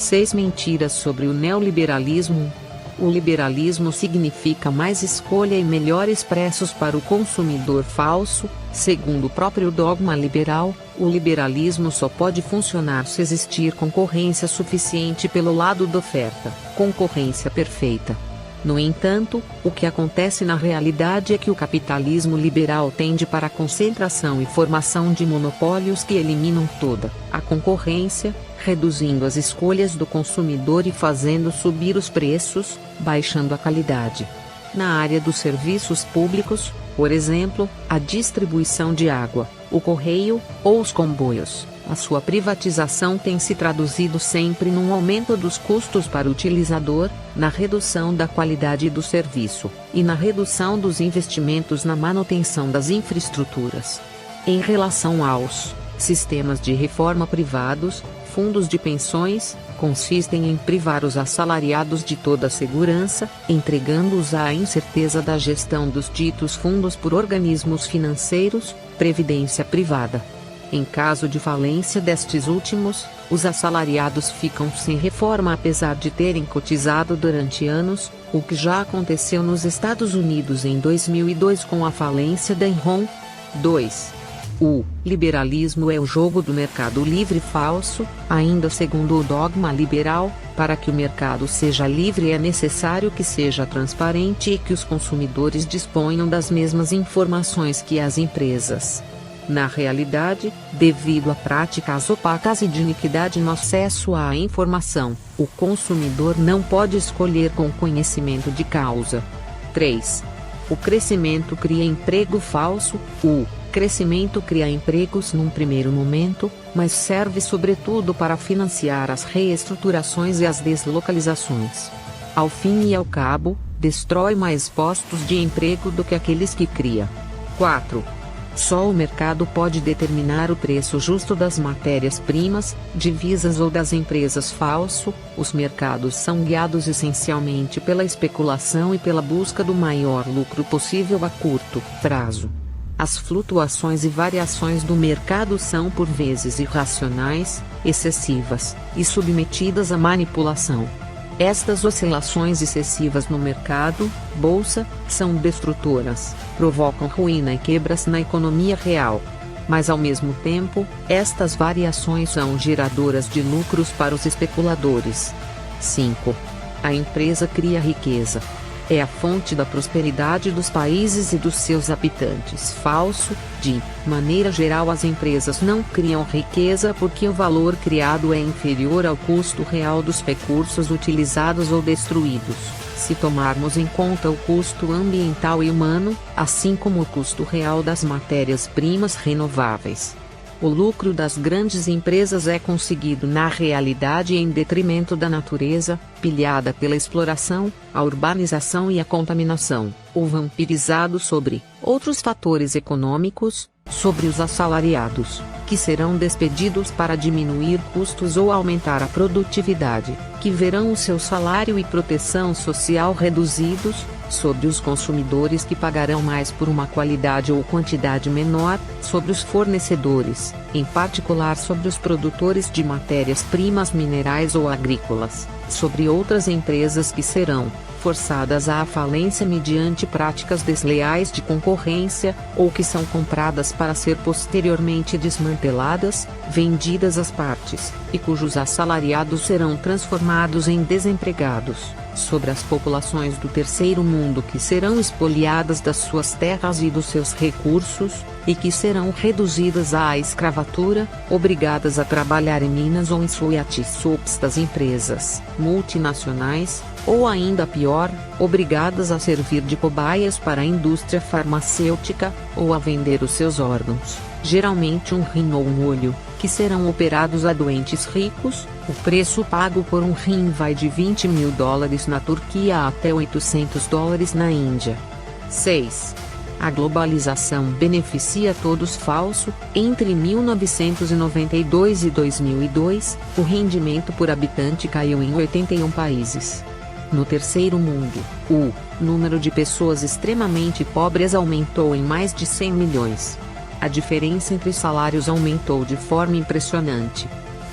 6 mentiras sobre o neoliberalismo. O liberalismo significa mais escolha e melhores preços para o consumidor. Falso. Segundo o próprio dogma liberal, o liberalismo só pode funcionar se existir concorrência suficiente pelo lado da oferta, concorrência perfeita. No entanto, o que acontece na realidade é que o capitalismo liberal tende para a concentração e formação de monopólios que eliminam toda a concorrência, reduzindo as escolhas do consumidor e fazendo subir os preços, baixando a qualidade. Na área dos serviços públicos, por exemplo, a distribuição de água, o correio, ou os comboios, a sua privatização tem se traduzido sempre num aumento dos custos para o utilizador, na redução da qualidade do serviço, e na redução dos investimentos na manutenção das infraestruturas. Em relação aos sistemas de reforma privados, fundos de pensões, consistem em privar os assalariados de toda a segurança, entregando-os à incerteza da gestão dos ditos fundos por organismos financeiros, previdência privada. Em caso de falência destes últimos, os assalariados ficam sem reforma apesar de terem cotizado durante anos, o que já aconteceu nos Estados Unidos em 2002 com a falência da Enron. 2. O liberalismo é o jogo do mercado livre. Falso. Ainda segundo o dogma liberal, para que o mercado seja livre é necessário que seja transparente e que os consumidores disponham das mesmas informações que as empresas. Na realidade, devido a práticas opacas e de iniquidade no acesso à informação, o consumidor não pode escolher com conhecimento de causa. 3. O crescimento cria emprego. Falso. O crescimento cria empregos num primeiro momento, mas serve sobretudo para financiar as reestruturações e as deslocalizações. Ao fim e ao cabo, destrói mais postos de emprego do que aqueles que cria. 4. Só o mercado pode determinar o preço justo das matérias-primas, divisas ou das empresas. Falso. Os mercados são guiados essencialmente pela especulação e pela busca do maior lucro possível a curto prazo. As flutuações e variações do mercado são por vezes irracionais, excessivas, e submetidas à manipulação. Estas oscilações excessivas no mercado, bolsa, são destrutoras, provocam ruína e quebras na economia real. Mas ao mesmo tempo, estas variações são geradoras de lucros para os especuladores. 5. A empresa cria riqueza. É a fonte da prosperidade dos países e dos seus habitantes. Falso. De maneira geral, as empresas não criam riqueza porque o valor criado é inferior ao custo real dos recursos utilizados ou destruídos, se tomarmos em conta o custo ambiental e humano, assim como o custo real das matérias-primas renováveis. O lucro das grandes empresas é conseguido na realidade em detrimento da natureza, pilhada pela exploração, a urbanização e a contaminação, ou vampirizado sobre outros fatores econômicos, sobre os assalariados, que serão despedidos para diminuir custos ou aumentar a produtividade, que verão o seu salário e proteção social reduzidos, sobre os consumidores que pagarão mais por uma qualidade ou quantidade menor, sobre os fornecedores, em particular sobre os produtores de matérias-primas minerais ou agrícolas, sobre outras empresas que serão forçadas à falência mediante práticas desleais de concorrência, ou que são compradas para ser posteriormente desmanteladas, vendidas às partes, e cujos assalariados serão transformados em desempregados, sobre as populações do terceiro mundo que serão expoliadas das suas terras e dos seus recursos, e que serão reduzidas à escravatura, obrigadas a trabalhar em minas ou em sweatshops das empresas multinacionais, ou ainda pior, obrigadas a servir de cobaias para a indústria farmacêutica, ou a vender os seus órgãos, geralmente um rim ou um olho, que serão operados a doentes ricos. O preço pago por um rim vai de $20.000 na Turquia até $800 na Índia. 6. A globalização beneficia todos. Falso. Entre 1992 e 2002, o rendimento por habitante caiu em 81 países. No terceiro mundo, o número de pessoas extremamente pobres aumentou em mais de 100 milhões. A diferença entre salários aumentou de forma impressionante.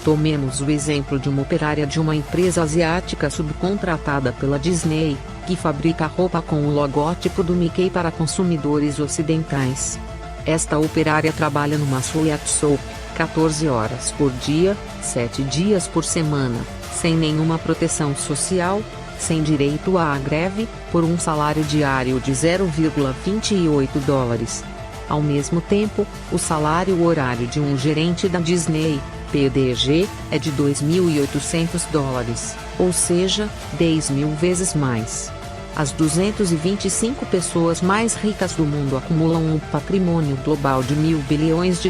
Tomemos o exemplo de uma operária de uma empresa asiática subcontratada pela Disney, que fabrica roupa com o logótipo do Mickey para consumidores ocidentais. Esta operária trabalha numa sweatshop, 14 horas por dia, 7 dias por semana, sem nenhuma proteção social, sem direito à greve, por um salário diário de $0,28. Ao mesmo tempo, o salário horário de um gerente da Disney, PDG, é de $2.800, ou seja, 10.000 vezes mais. As 225 pessoas mais ricas do mundo acumulam um patrimônio global de $1.000 bilhões,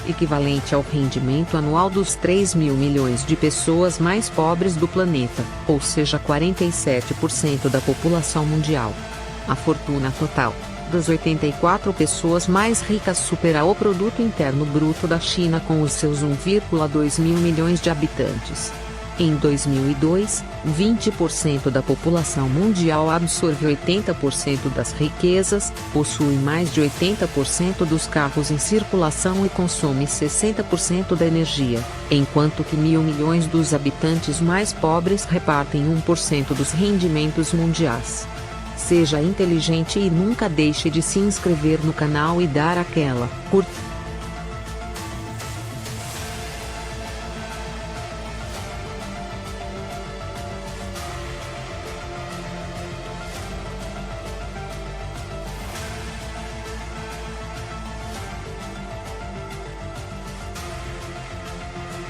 equivalente ao rendimento anual dos 3.000 milhões de pessoas mais pobres do planeta, ou seja, 47% da população mundial. A fortuna total das 84 pessoas mais ricas supera o produto interno bruto da China com os seus 1,2 mil milhões de habitantes. Em 2002, 20% da população mundial absorve 80% das riquezas, possui mais de 80% dos carros em circulação e consome 60% da energia, enquanto que 1.000 milhões dos habitantes mais pobres repartem 1% dos rendimentos mundiais. Seja inteligente e nunca deixe de se inscrever no canal e dar aquela curtida.